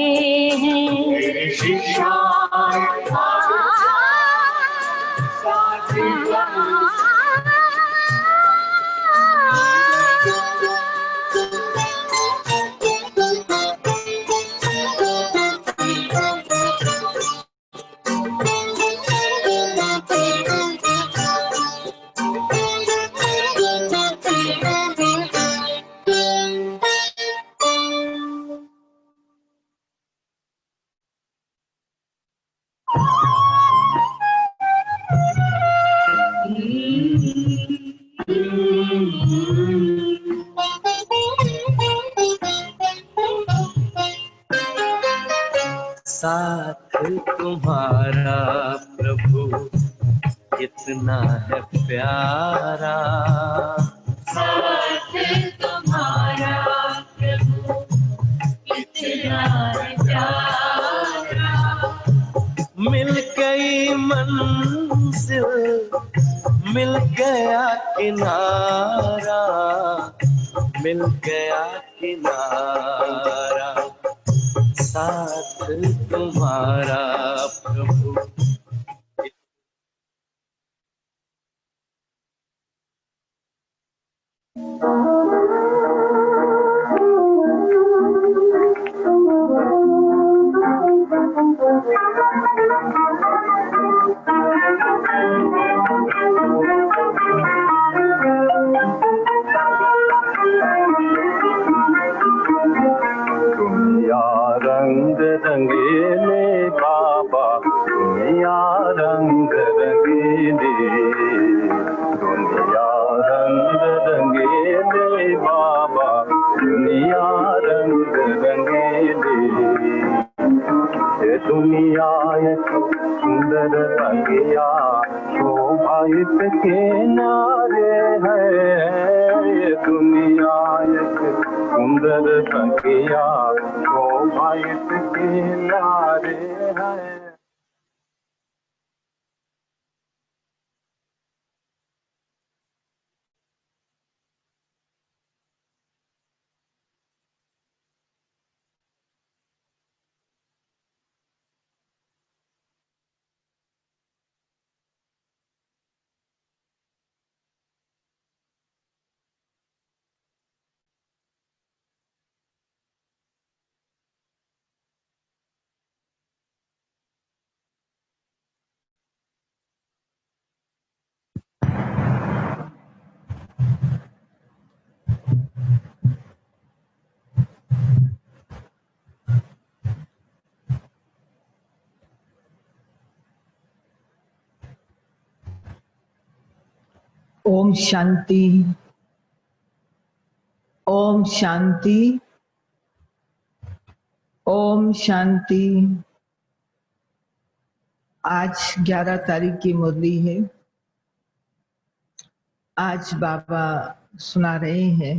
हैं। मेरी शिक्षा साथ तुम्हारा प्रभु कितना है प्यारा, साथ तुम्हारा प्रभु कितना है प्यारा। मिल गई मंजिल, मिल गया किनारा, मिल गया किनारा, साथ तुम्हारा प्रभु। दुनिया रंग रंगीले बाबा, दुनिया रंग रंगीले, दुनिया रंग रंगीले बाबा, दुनिया रंग रंगीले। ये दुनिया एक सुंदर रंगिया शोभा इसके नारे है। ये दुनिया एक सुंदर रंगिया शोभा इसके नारे है। ओम शांति, ओम शांति, ओम शांति। आज 11 तारीख की मुरली है। आज बाबा सुना रहे हैं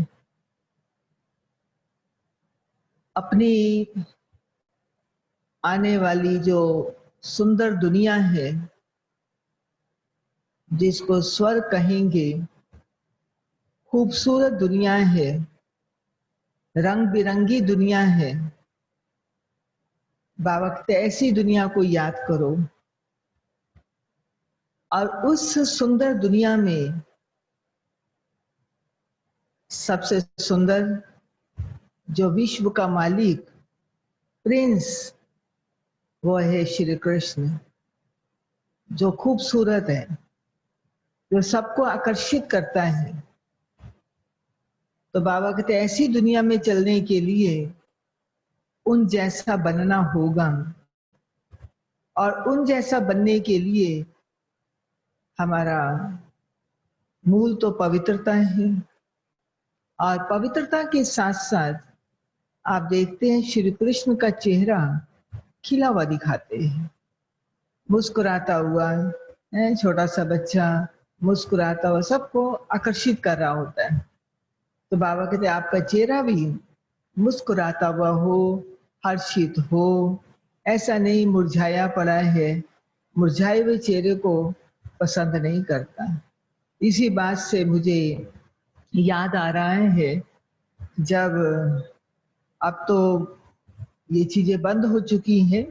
अपनी आने वाली जो सुंदर दुनिया है, जिसको स्वर्ग कहेंगे, खूबसूरत दुनिया है, रंग बिरंगी दुनिया है। बाबा कहते ऐसी दुनिया को याद करो। और उस सुंदर दुनिया में सबसे सुंदर जो विश्व का मालिक प्रिंस, वो है श्री कृष्ण, जो खूबसूरत है, जो सबको आकर्षित करता है। तो बाबा कहते ऐसी दुनिया में चलने के लिए उन जैसा बनना होगा। और उन जैसा बनने के लिए हमारा मूल तो पवित्रता है। और पवित्रता के साथ साथ आप देखते हैं श्री कृष्ण का चेहरा खिला हुआ दिखाते हैं, मुस्कुराता हुआ है। छोटा सा बच्चा मुस्कुराता हुआ सबको आकर्षित कर रहा होता है। तो बाबा कहते आपका चेहरा भी मुस्कुराता हुआ हो, हर्षित हो, ऐसा नहीं मुरझाया पड़ा है। मुरझाए हुए चेहरे को पसंद नहीं करता। इसी बात से मुझे याद आ रहा है जब अब तो ये चीजें बंद हो चुकी हैं।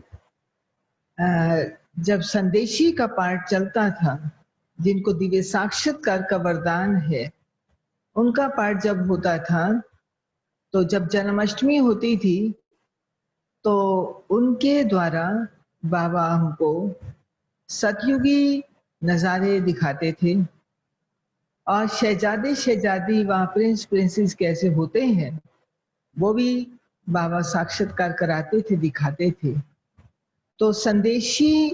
जब संदेशी का पाठ चलता था, जिनको दिव्य साक्षात्कार का वरदान है, उनका पाठ जब होता था, तो जब जन्माष्टमी होती थी तो उनके द्वारा बाबा हमको सतयुगी नजारे दिखाते थे और शहजादे शहजादी वहाँ प्रिंस प्रिंसेस कैसे होते हैं वो भी बाबा साक्षात्कार कराते थे, दिखाते थे। तो संदेशी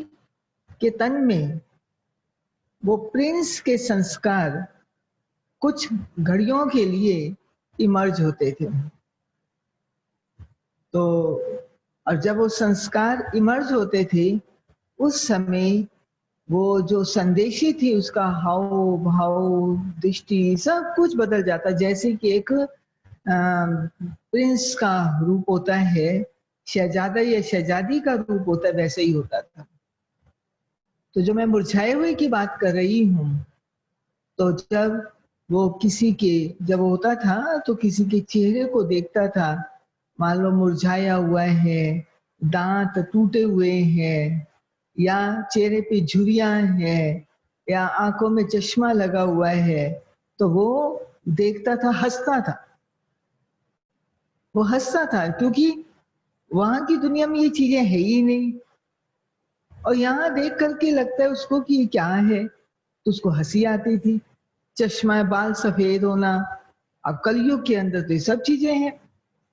के तन में वो प्रिंस के संस्कार कुछ घड़ियों के लिए इमर्ज होते थे। तो और जब वो संस्कार इमर्ज होते थे, उस समय वो जो संदेशी थी उसका हाव भाव दृष्टि सब कुछ बदल जाता, जैसे कि एक प्रिंस का रूप होता है, शहजादा या शहजादी का रूप होता है, वैसे ही होता था। तो जो मैं मुरझाए हुए की बात कर रही हूँ, तो जब वो किसी के जब वो होता था तो किसी के चेहरे को देखता था, मान लो मुरझाया हुआ है, दांत टूटे हुए हैं, या चेहरे पे झुर्रियां है, या आंखों में चश्मा लगा हुआ है, तो वो देखता था, हंसता था। वो हंसता था क्योंकि वहां की दुनिया में ये चीजें है ही नहीं, और यहाँ देख करके लगता है उसको कि ये क्या है, तो उसको हंसी आती थी। चश्मा, बाल सफेद होना, अब कलयुग के अंदर तो ये सब चीजें हैं,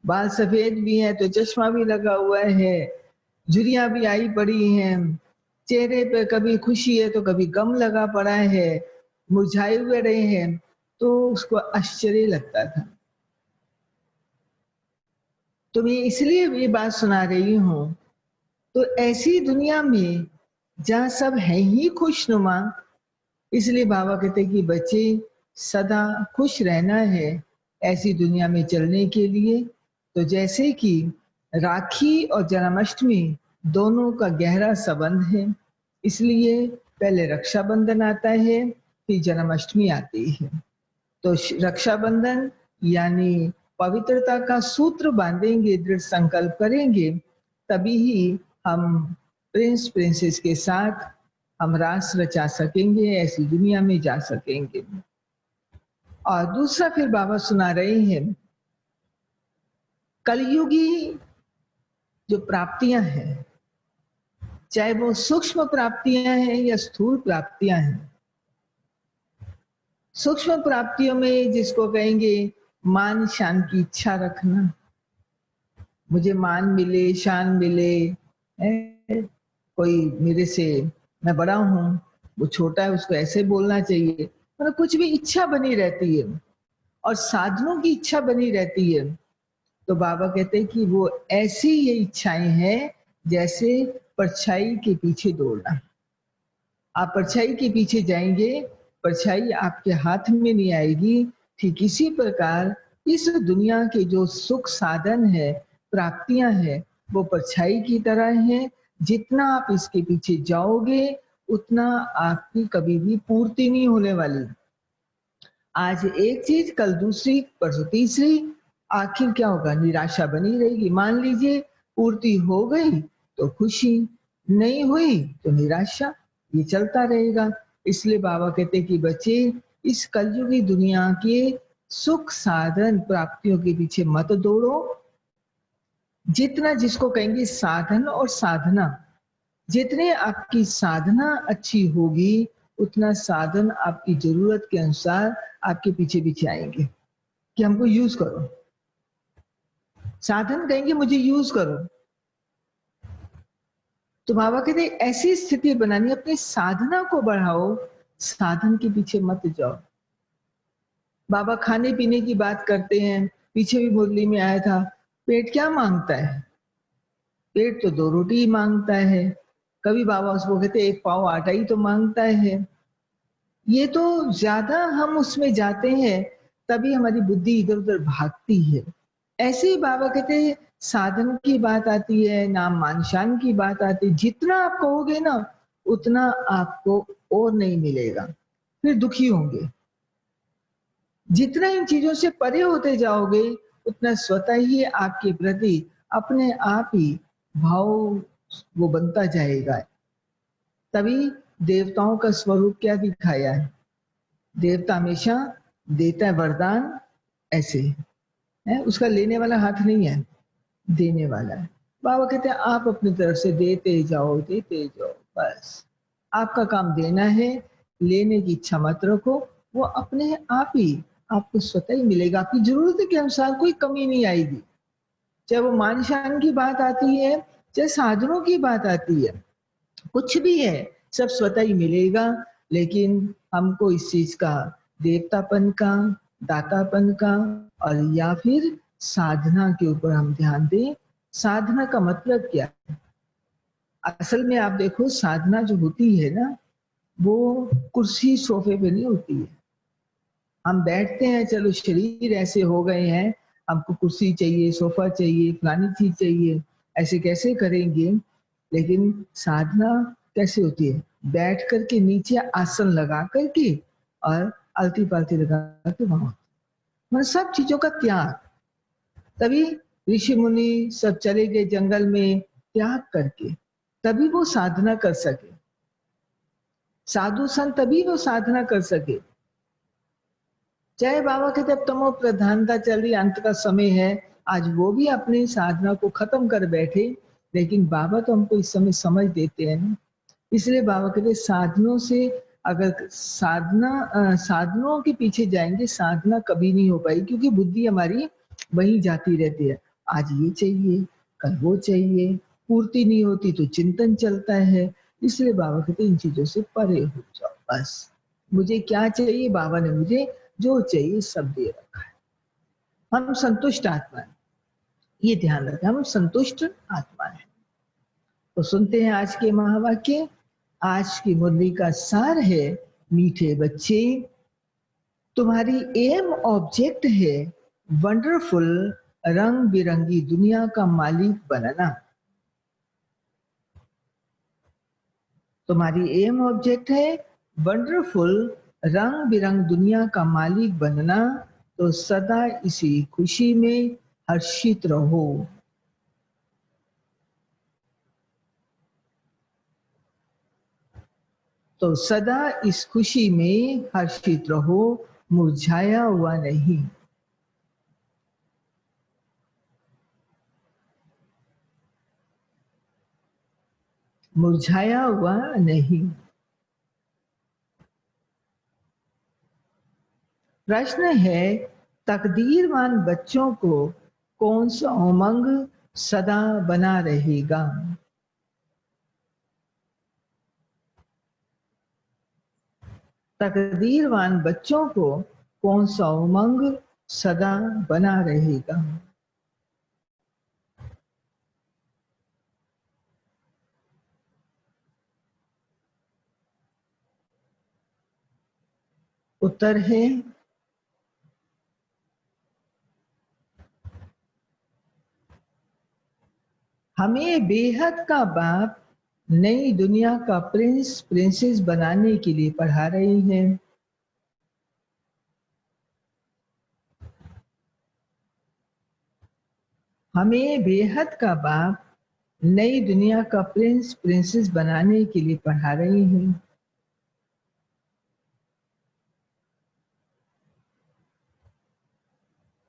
बाल सफेद भी हैं तो चश्मा भी लगा हुआ है, झुर्रियां भी आई पड़ी हैं, चेहरे पे कभी खुशी है तो कभी गम लगा पड़ा है, मुरझाए हुए रहे हैं, तो उसको आश्चर्य लगता था। तो मैं इसलिए ये बात सुना रही हूँ। तो ऐसी दुनिया में जहाँ सब है ही खुशनुमा, इसलिए बाबा कहते कि बच्चे सदा खुश रहना है ऐसी दुनिया में चलने के लिए। तो जैसे कि राखी और जन्माष्टमी दोनों का गहरा संबंध है, इसलिए पहले रक्षाबंधन आता है, फिर जन्माष्टमी आती है। तो रक्षाबंधन यानी पवित्रता का सूत्र बांधेंगे, दृढ़ संकल्प करेंगे, तभी ही हम प्रिंस प्रिंसेस के साथ हम रास रचा सकेंगे, ऐसी दुनिया में जा सकेंगे। और दूसरा फिर बाबा सुना रहे हैं, कलयुगी जो प्राप्तियां हैं, चाहे वो सूक्ष्म प्राप्तियां हैं या स्थूल प्राप्तियां हैं। सूक्ष्म प्राप्तियों में जिसको कहेंगे मान शान की इच्छा रखना, मुझे मान मिले, शान मिले, कोई मेरे से, मैं बड़ा हूं, वो छोटा है, उसको ऐसे बोलना चाहिए, मतलब कुछ भी इच्छा बनी रहती है और साधनों की इच्छा बनी रहती है। तो बाबा कहते हैं कि वो ऐसी ये इच्छाएं हैं जैसे परछाई के पीछे दौड़ना। आप परछाई के पीछे जाएंगे, परछाई आपके हाथ में नहीं आएगी। ठीक इसी प्रकार इस दुनिया के जो सुख साधन है, प्राप्तियां हैं, वो परछाई की तरह हैं। जितना आप इसके पीछे जाओगे उतना आपकी कभी भी पूर्ति नहीं होने वाली। आज एक चीज, कल दूसरी, परसों तीसरी, आखिर क्या होगा? निराशा बनी रहेगी। मान लीजिए पूर्ति हो गई तो खुशी, नहीं हुई तो निराशा, ये चलता रहेगा। इसलिए बाबा कहते कि बच्चे इस कलयुगी दुनिया के सुख साधन प्राप्तियों के पीछे मत दौड़ो। जितना, जिसको कहेंगे साधन और साधना, जितने आपकी साधना अच्छी होगी उतना साधन आपकी जरूरत के अनुसार आपके पीछे पीछे आएंगे कि हमको यूज करो। साधन कहेंगे मुझे यूज करो। तो बाबा कहते ऐसी स्थिति बनानी, अपनी साधना को बढ़ाओ, साधन के पीछे मत जाओ। बाबा खाने पीने की बात करते हैं, पीछे भी मुरली में आया था, पेट क्या मांगता है? पेट तो 2 रोटी ही मांगता है। कभी बाबा उसको कहते एक पाव आटा ही तो मांगता है। ये तो ज्यादा हम उसमें जाते हैं तभी हमारी बुद्धि इधर उधर भागती है। ऐसे ही बाबा कहते हैं साधन की बात आती है, नाम मान शान की बात आती है। जितना आप कहोगे ना उतना आपको और नहीं मिलेगा, फिर दुखी होंगे। जितना इन चीजों से परे होते जाओगे उतना स्वतः ही आपके प्रति अपने आप ही भाव वो बनता जाएगा। तभी देवताओं का स्वरूप क्या दिखाया है, देवता हमेशा देता है वरदान, ऐसे है, उसका लेने वाला हाथ नहीं है, देने वाला है। बाबा कहते हैं आप अपनी तरफ से देते जाओ, बस आपका काम देना है, लेने की इच्छा मत रखो, वो अपने आप ही आपको स्वतः ही मिलेगा। आपकी जरूरत के अनुसार कोई कमी नहीं आएगी। चाहे वो मान शान की बात आती है, चाहे साधनों की बात आती है, कुछ भी है, सब स्वतः ही मिलेगा। लेकिन हमको इस चीज का, देवतापन का, दातापन का, और या फिर साधना के ऊपर हम ध्यान दें। साधना का मतलब क्या है? असल में आप देखो, साधना जो होती है ना, वो कुर्सी सोफे पे नहीं होती है। हम बैठते हैं, चलो शरीर ऐसे हो गए हैं, हमको कुर्सी चाहिए, सोफा चाहिए, फलानी चीज चाहिए, ऐसे कैसे करेंगे। लेकिन साधना कैसे होती है? बैठ करके नीचे आसन लगा करके और आलती पालती लगा के वहां, मतलब सब चीजों का त्याग। तभी ऋषि मुनि सब चले गए जंगल में त्याग करके, तभी वो साधना कर सके। साधु संत तभी वो साधना कर सके। चाहे बाबा कहते अब तमो प्रधानता चल रही, अंत का समय है, आज वो भी अपनी साधना को खत्म कर बैठे, लेकिन बाबा तो हमको इस समय समझ देते हैं ना। इसलिए बाबा कहते साधनों से, अगर साधनों के पीछे जाएंगे, साधना कभी नहीं हो पाई, क्योंकि बुद्धि हमारी वहीं जाती रहती है। आज ये चाहिए, कल वो चाहिए, पूर्ति नहीं होती तो चिंतन चलता है। इसलिए बाबा कहते इन चीजों से परे हो जाओ। बस मुझे क्या चाहिए, बाबा ने मुझे जो चाहिए सब दे रखा है। हम संतुष्ट आत्मा है, ये ध्यान रखें, हम संतुष्ट आत्मा है। तो सुनते हैं आज के महावाक्य। आज की मुरली का सार है, मीठे बच्चे तुम्हारी एम ऑब्जेक्ट है वंडरफुल रंग बिरंगी दुनिया का मालिक बनना। तुम्हारी एम ऑब्जेक्ट है वंडरफुल रंग बिरंग दुनिया का मालिक बनना, तो सदा इसी खुशी में हर्षित रहो। तो सदा इस खुशी में हर्षित रहो, मुरझाया हुआ नहीं। मुरझाया हुआ नहीं। प्रश्न है, तकदीरवान बच्चों को कौन सा उमंग सदा बना रहेगा? तकदीरवान बच्चों को कौन सा उमंग सदा बना रहेगा? उत्तर है हमें बेहद का बाप नई दुनिया का प्रिंस प्रिंसेस बनाने के लिए पढ़ा रही हैं। हमें बेहद का बाप नई दुनिया का प्रिंस प्रिंसेस बनाने के लिए पढ़ा रही हैं।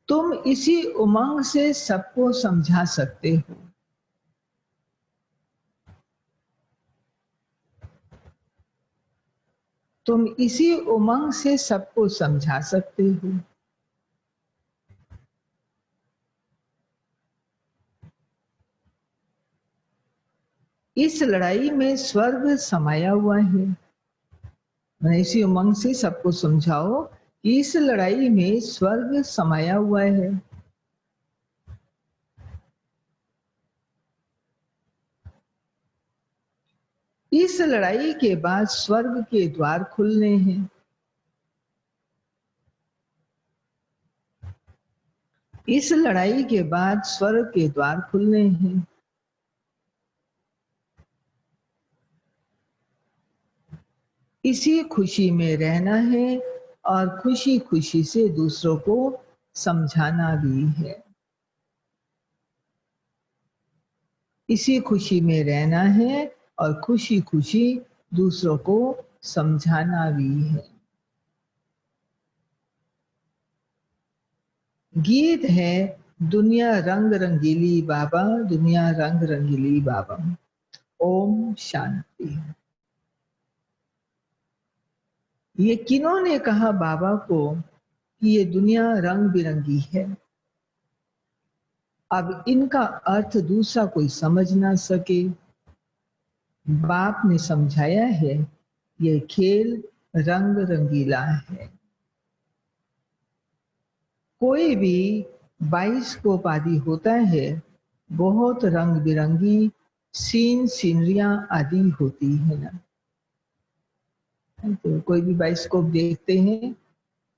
तुम इसी उमंग से सबको समझा सकते हो। तुम इसी उमंग से सबको समझा सकते हो। इस लड़ाई में स्वर्ग समाया हुआ है। मैं इसी उमंग से सबको समझाओ कि इस लड़ाई में स्वर्ग समाया हुआ है। इस लड़ाई के बाद स्वर्ग के द्वार खुलने हैं। इस लड़ाई के बाद स्वर्ग के द्वार खुलने हैं। इसी खुशी में रहना है और खुशी खुशी से दूसरों को समझाना भी है। इसी खुशी में रहना है और खुशी खुशी दूसरों को समझाना भी है। गीत है दुनिया रंग रंगीली बाबा, दुनिया रंग रंगीली बाबा। ओम शांति। ये किन्होंने कहा बाबा को कि ये दुनिया रंग बिरंगी है? अब इनका अर्थ दूसरा कोई समझ ना सके। बाप ने समझाया है ये खेल रंग रंगीला है। कोई भी बाइस्कोप आदि होता है, बहुत रंग बिरंगी सीन सीनरियां आदि होती है ना। तो कोई भी बाइस्कोप देखते हैं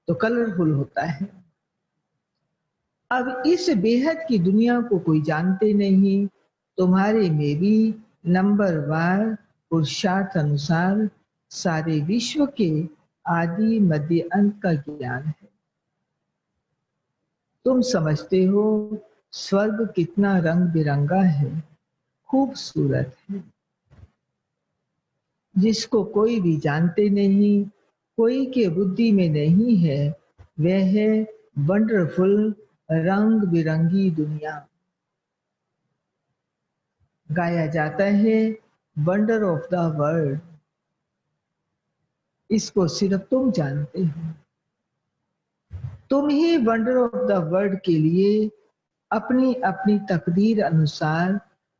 तो कलरफुल होता है। अब इस बेहद की दुनिया को कोई जानते नहीं। तुम्हारे में भी नंबरवार पुरुषार्थ अनुसार सारे विश्व के आदि मध्य अंत का ज्ञान है। तुम समझते हो स्वर्ग कितना रंग बिरंगा है, खूबसूरत है, जिसको कोई भी जानते नहीं, कोई के बुद्धि में नहीं है, वह है वंडरफुल रंग बिरंगी दुनिया। गाया जाता है वंडर ऑफ द वर्ल्ड। इसको सिर्फ तुम जानते हो। तुम ही वंडर ऑफ द वर्ल्ड के लिए अपनी अपनी तकदीर अनुसार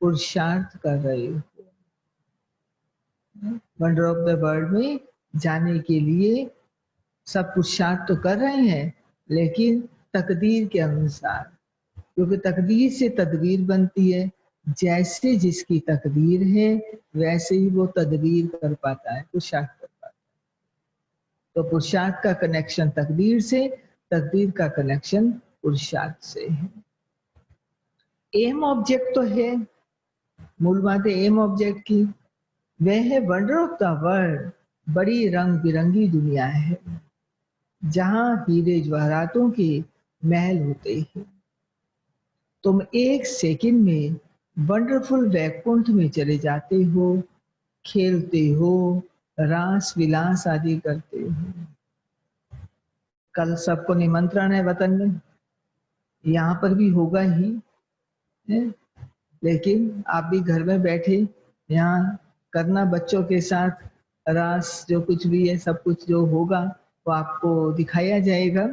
पुरुषार्थ कर रहे हो। वंडर ऑफ द वर्ल्ड में जाने के लिए सब पुरुषार्थ तो कर रहे हैं, लेकिन तकदीर के अनुसार, क्योंकि तकदीर से तदबीर बनती है। जैसे जिसकी तकदीर है वैसे ही वो तदबीर कर पाता है, पुरुषार्थ कर पाता है। तो पुरुषार्थ का कनेक्शन तकदीर से, तकदीर का कनेक्शन पुरुषार्थ से है। एम ऑब्जेक्ट तो है, मूल बात है एम ऑब्जेक्ट की, वह है वंडर ऑफ द वर्ल्ड। बड़ी रंग बिरंगी दुनिया है जहां हीरे जवाहरातों के महल होते हैं। तुम एक सेकंड में वंडरफुल वैकुंठ में चले जाते हो, खेलते हो, रास विलास आदि करते हो। कल सबको निमंत्रण है वतन में, यहाँ पर भी होगा ही है, लेकिन आप भी घर में बैठे यहाँ करना, बच्चों के साथ रास जो कुछ भी है, सब कुछ जो होगा वो आपको दिखाया जाएगा।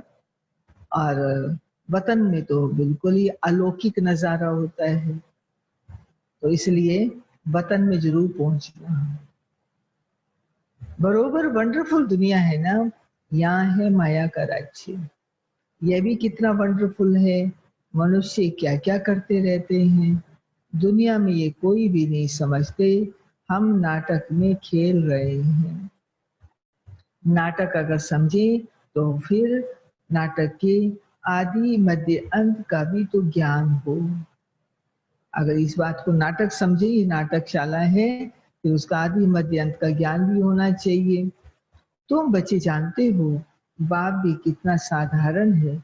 और वतन में तो बिल्कुल ही अलौकिक नजारा होता है, तो इसलिए वतन में जरूर पहुंचना। बरोबर वंडरफुल दुनिया है ना, यहाँ है माया का राज्य। यह भी कितना वंडरफुल है। मनुष्य क्या क्या करते रहते हैं दुनिया में, ये कोई भी नहीं समझते। हम नाटक में खेल रहे हैं। नाटक अगर समझे तो फिर नाटक के आदि मध्य अंत का भी तो ज्ञान हो। अगर इस बात को नाटक समझे, ये नाटकशाला है, फिर उसका आदि मध्य अंत का ज्ञान भी होना चाहिए। तुम बच्चे जानते हो बाप भी कितना साधारण है,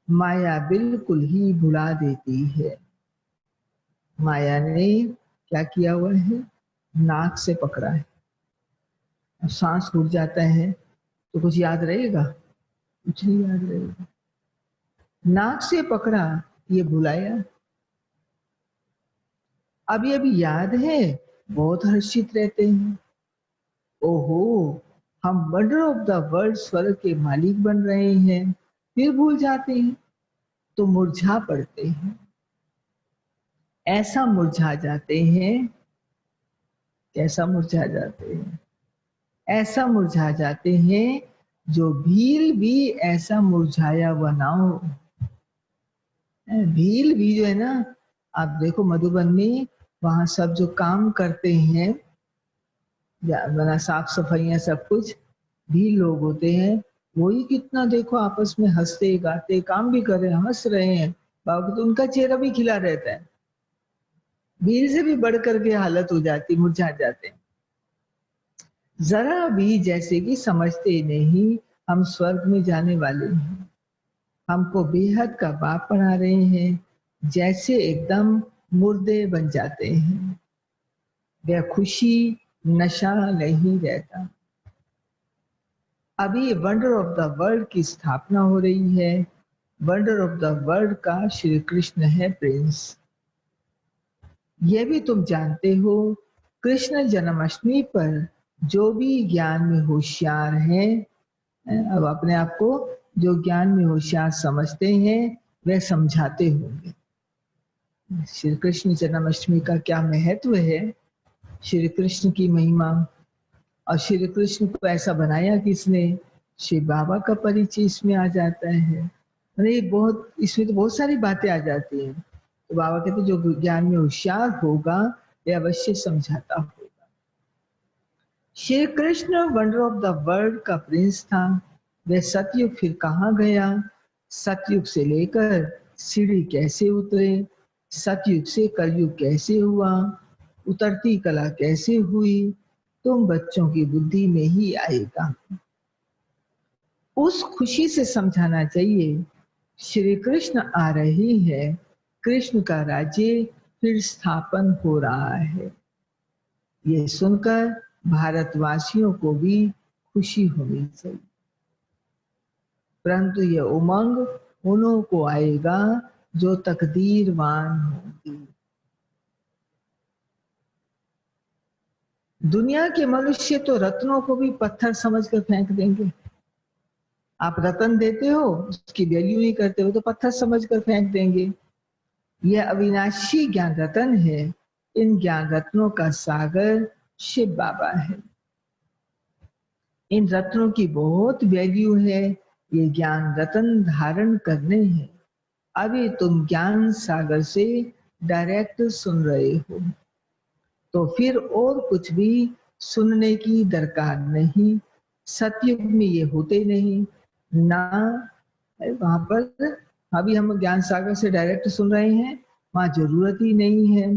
माया बिल्कुल ही भुला देती है। माया ने क्या किया हुआ है, नाक से पकड़ा है। सांस रुक जाता है तो कुछ याद रहेगा? कुछ नहीं याद रहेगा। नाक से पकड़ा, ये भुलाया। अभी अभी याद है, बहुत हर्षित रहते हैं। ओहो, हम वंडर ऑफ द वर्ल्ड स्वर्ग के मालिक बन रहे हैं, फिर भूल जाते हैं तो मुरझा पड़ते हैं। ऐसा मुरझा जाते हैं, कैसा मुरझा जाते हैं? ऐसा मुरझा जाते हैं जो भील भी ऐसा मुरझाया हुआ ना हो। भील भी जो है ना, आप देखो मधुबन में, वहां सब जो काम करते हैं, बना साफ सफाइयां सब कुछ, भील लोग होते हैं। वही कितना देखो आपस में हंसते गाते काम भी कर रहे हैं, हंस रहे हैं, बाबू तो उनका चेहरा भी खिला रहता है। भील से भी बढ़ करके हालत हो जाती, मुरझा जाते हैं। जरा भी जैसे कि समझते नहीं हम स्वर्ग में जाने वाले हैं। हमको बेहद का बाप पढ़ा रहे हैं, जैसे एकदम मुर्दे बन जाते हैं। वह खुशी नशा नहीं रहता। अभी वंडर ऑफ द वर्ल्ड की स्थापना हो रही है। वंडर ऑफ द वर्ल्ड का श्री कृष्ण है प्रिंस। यह भी तुम जानते हो, कृष्ण जन्माष्टमी पर जो भी ज्ञान में होशियार हैं, अब अपने आप को जो ज्ञान में होशियार समझते हैं वह समझाते होंगे श्री कृष्ण जन्माष्टमी का क्या महत्व है, श्री कृष्ण की महिमा। और श्री कृष्ण को ऐसा बनाया किसने, श्री बाबा का परिचय इसमें आ जाता है। अरे बहुत, इसमें तो बहुत सारी बातें आ जाती हैं। तो बाबा कहते जो ज्ञान में होशियार होगा वह अवश्य समझाता होगा। Shri Krishna wonder of the world का प्रिंस था। वह सतयुग फिर कहाँ गया, सतयुग से लेकर सीढ़ी कैसे उतरे, सतयुग से कलयुग कैसे हुआ, उतरती कला कैसे हुई, तुम बच्चों की बुद्धि में ही आएगा। उस खुशी से समझाना चाहिए श्री कृष्ण आ रही है, कृष्ण का राज्य फिर स्थापन हो रहा है। ये सुनकर भारतवासियों को भी खुशी होनी चाहिए, परंतु यह उमंग उन्हों को आएगा जो तकदीरवान होंगे। दुनिया के मनुष्य तो रत्नों को भी पत्थर समझकर फेंक देंगे। आप रत्न देते हो, उसकी वैल्यू नहीं करते हो तो पत्थर समझकर फेंक देंगे। यह अविनाशी ज्ञान रत्न है। इन ज्ञान रत्नों का सागर शिव बाबा है। इन रत्नों की बहुत वैल्यू है। ये ज्ञान रत्न धारण करने हैं। अभी तुम ज्ञान सागर से डायरेक्ट सुन रहे हो, तो फिर और कुछ भी सुनने की दरकार नहीं। सतयुग में ये होते नहीं ना, वहां पर अभी हम ज्ञान सागर से डायरेक्ट सुन रहे हैं, वहां जरूरत ही नहीं है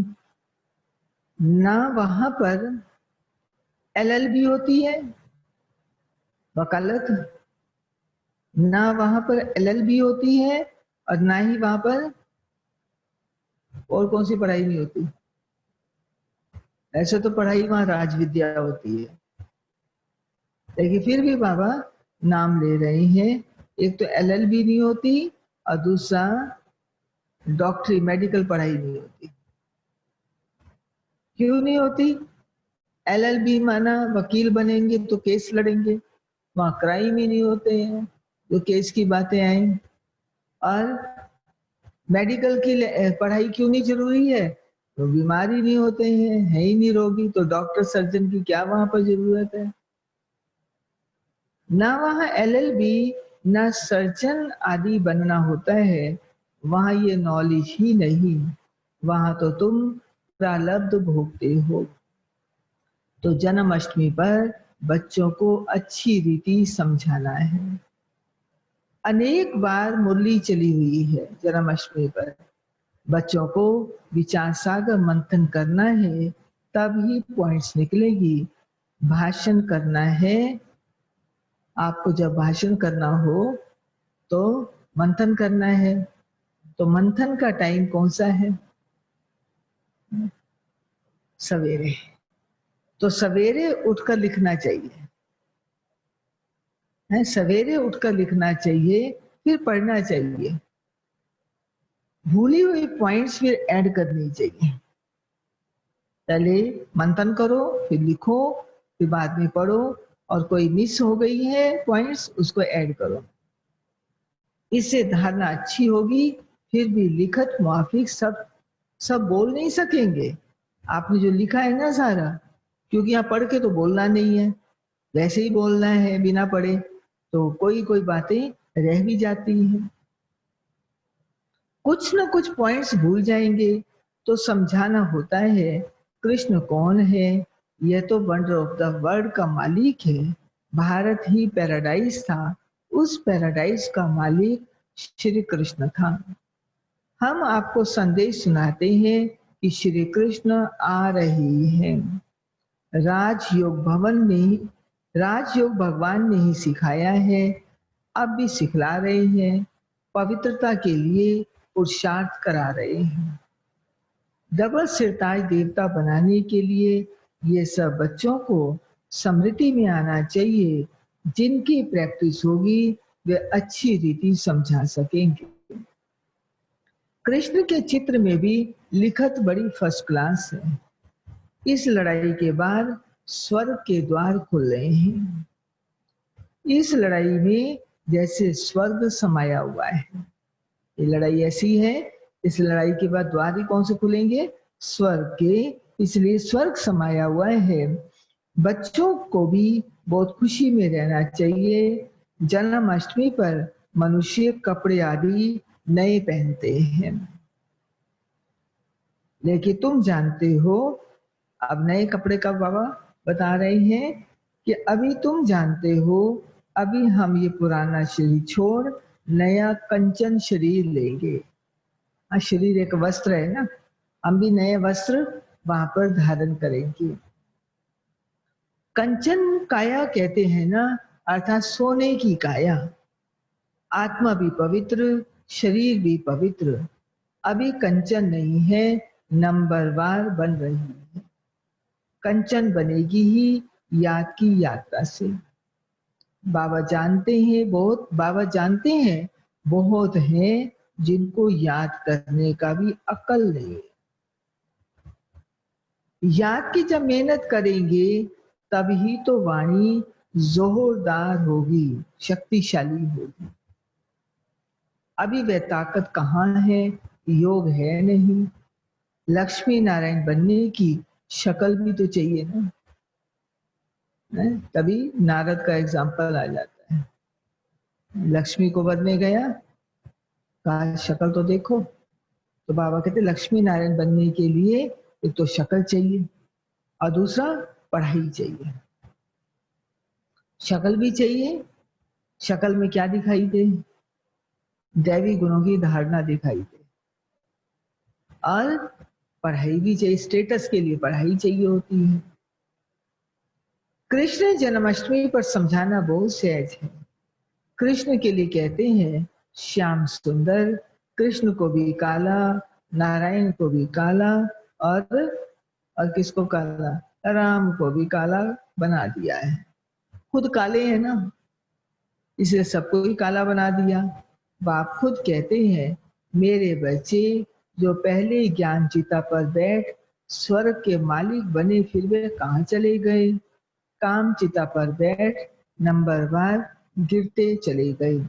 ना। वहां पर एलएलबी होती है, वकालत, ना वहां पर एलएलबी होती है और ना ही वहां पर और कौन सी पढ़ाई नहीं होती। ऐसे तो पढ़ाई वहां राज विद्या होती है, लेकिन फिर भी बाबा नाम ले रहे हैं। एक तो एलएलबी नहीं होती और दूसरा डॉक्टरी मेडिकल पढ़ाई नहीं होती। क्यों नहीं होती? एलएलबी माना वकील बनेंगे तो केस लड़ेंगे, वहां क्राइम ही नहीं होते हैं जो केस की बातें आई। और मेडिकल की पढ़ाई क्यों नहीं जरूरी है? तो बीमारी नहीं होते हैं, है ही नहीं रोगी, तो डॉक्टर सर्जन की क्या वहां पर जरूरत है? ना वहां एलएलबी ना सर्जन आदि बनना होता है, वहां ये नॉलेज ही नहीं। वहां तो तुम प्रारब्ध भोगते हो। तो जन्माष्टमी पर बच्चों को अच्छी रीति समझाना है। अनेक बार मुरली चली हुई है जन्माष्टमी पर। बच्चों को विचार सागर मंथन करना है, तब ही पॉइंट्स निकलेगी। भाषण करना है, आपको जब भाषण करना हो तो मंथन करना है। तो मंथन का टाइम कौन सा है? सवेरे। तो सवेरे उठकर लिखना चाहिए, है सवेरे उठकर लिखना चाहिए, फिर पढ़ना चाहिए। भूली हुई पॉइंट्स फिर ऐड करनी चाहिए। पहले मंथन करो, फिर लिखो, फिर बाद में पढ़ो, और कोई मिस हो गई है पॉइंट्स उसको ऐड करो। इससे धारणा अच्छी होगी। फिर भी लिखत मुआफिक सब बोल नहीं सकेंगे। आपने जो लिखा है ना सारा, क्योंकि यहाँ पढ़ के तो बोलना नहीं है, वैसे ही बोलना है बिना पढ़े, तो कोई बातें रह भी जाती हैं। कुछ न कुछ पॉइंट्स भूल जाएंगे तो समझाना होता है कृष्ण कौन है। यह तो वंडर ऑफ द वर्ल्ड का मालिक है। भारत ही पैराडाइज था, उस पैराडाइज का मालिक श्री कृष्ण था। हम आपको संदेश सुनाते हैं कि श्री कृष्ण आ रहे हैं। राजयोग भगवान ने ही सिखाया है, अब भी सिखला रहे हैं। पवित्रता के लिए पुरुषार्थ करा रहे हैं। डबल सिरताज देवता बनाने के लिए ये सब बच्चों को स्मृति में आना चाहिए। जिनकी प्रैक्टिस होगी वे अच्छी रीति समझा सकेंगे। कृष्ण के चित्र में भी लिखत बड़ी फर्स्ट क्लास है। इस लड़ाई के बाद स्वर्ग के द्वार खुल रहे हैं। इस लड़ाई में जैसे स्वर्ग समाया हुआ है। ये लड़ाई ऐसी है, इस लड़ाई के बाद द्वार ही कौन से खुलेंगे? स्वर्ग के, इसलिए स्वर्ग समाया हुआ है। बच्चों को भी बहुत खुशी में रहना चाहिए। जन्माष्टमी पर मनुष्य कपड़े आदि नए पहनते हैं, लेकिन तुम जानते हो, अब नए कपड़े का बाबा बता रहे हैं कि अभी तुम जानते हो, अभी हम ये पुराना शरीर छोड़ नया कंचन शरीर लेंगे। शरीर एक वस्त्र है ना, हम भी नए वस्त्र वहां पर धारण करेंगे। कंचन काया कहते हैं ना, अर्थात सोने की काया। आत्मा भी पवित्र, शरीर भी पवित्र। अभी कंचन नहीं है, नंबरवार बन रही है। कंचन बनेगी ही याद की यात्रा से। बाबा जानते हैं बहुत हैं जिनको याद करने का भी अक्ल नहीं है। याद की जब मेहनत करेंगे तब ही तो वाणी जोरदार होगी, शक्तिशाली होगी। अभी वह ताकत कहाँ है? योग है नहीं। लक्ष्मी नारायण बनने की शक्ल भी तो चाहिए ना, तभी नारद का एग्जाम्पल आ जाता है। लक्ष्मी को बनने गया, कहा शक्ल तो देखो, तो बाबा कहते लक्ष्मी नारायण बनने के लिए एक तो शक्ल चाहिए और दूसरा पढ़ाई चाहिए। शक्ल भी चाहिए, शक्ल में क्या दिखाई दे? दैवी गुणों की धारणा दिखाई दे। और पढ़ाई भी चाहिए, स्टेटस के लिए पढ़ाई चाहिए होती है। कृष्ण जन्माष्टमी पर समझाना बहुत सहज है। कृष्ण के लिए कहते हैं श्याम सुंदर। कृष्ण को भी काला, नारायण को भी काला, और किसको काला? राम को भी काला बना दिया है। खुद काले हैं ना, इसलिए सबको ही काला बना दिया। बाप खुद कहते हैं मेरे बच्चे जो पहले ज्ञान चिता पर बैठ स्वर्ग के मालिक बने, फिर वे कहाँ चले गए? काम चिता पर बैठ नंबरवार गिरते चले गए।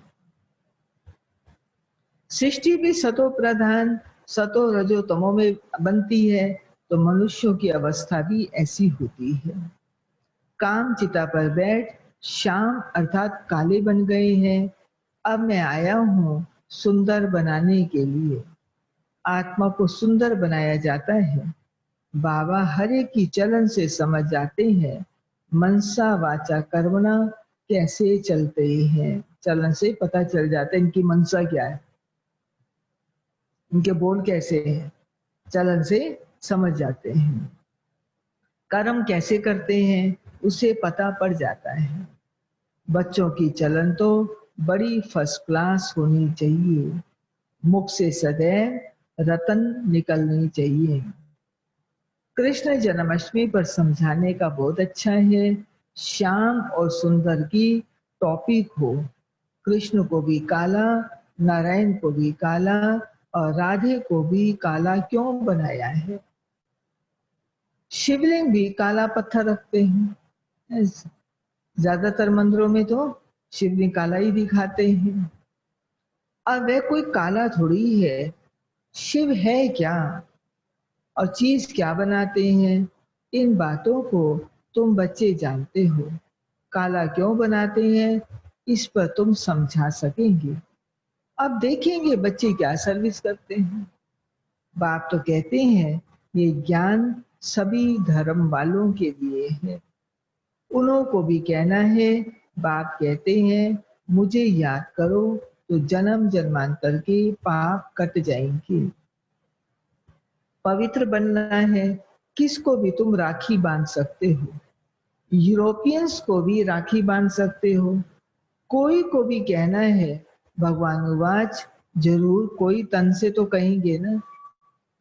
सृष्टि भी सतो प्रधान, सतो रजो तमो में बनती है, तो मनुष्यों की अवस्था भी ऐसी होती है। काम चिता पर बैठ श्याम अर्थात काले बन गए हैं। अब मैं आया हूं सुंदर बनाने के लिए। आत्मा को सुंदर बनाया जाता है। बाबा हर एक की चलन से समझ जाते हैं मनसा वाचा कर्मणा कैसे चलते हैं। चलन से पता चल जाता है इनकी मनसा क्या है, इनके बोल कैसे हैं, चलन से समझ जाते हैं। कर्म कैसे करते हैं उसे पता पड़ जाता है। बच्चों की चलन तो बड़ी फर्स्ट क्लास होनी चाहिए। मुख से सदैव रतन निकलनी चाहिए। कृष्ण जन्माष्टमी पर समझाने का बहुत अच्छा है। श्याम और सुंदर की टॉपिक हो। कृष्ण को भी काला, नारायण को भी काला और राधे को भी काला क्यों बनाया है? शिवलिंग भी काला पत्थर रखते हैं। ज्यादातर मंदिरों में तो शिवलिंग काला ही दिखाते हैं। अब वह कोई काला थोड़ी है। शिव है क्या और चीज क्या बनाते हैं, इन बातों को तुम बच्चे जानते हो। काला क्यों बनाते हैं इस पर तुम समझा सकेंगे। अब देखेंगे बच्चे क्या सर्विस करते हैं। बाप तो कहते हैं ये ज्ञान सभी धर्म वालों के लिए है। उन्हों को भी कहना है। बाप कहते हैं मुझे याद करो तो जन्म जन्मांतर के पाप कट जाएंगे। पवित्र बनना है। किसको भी तुम राखी बांध सकते हो। यूरोपियंस को भी राखी बांध सकते हो। कोई को भी कहना है भगवान उवाच, जरूर कोई तन से तो कहेंगे ना।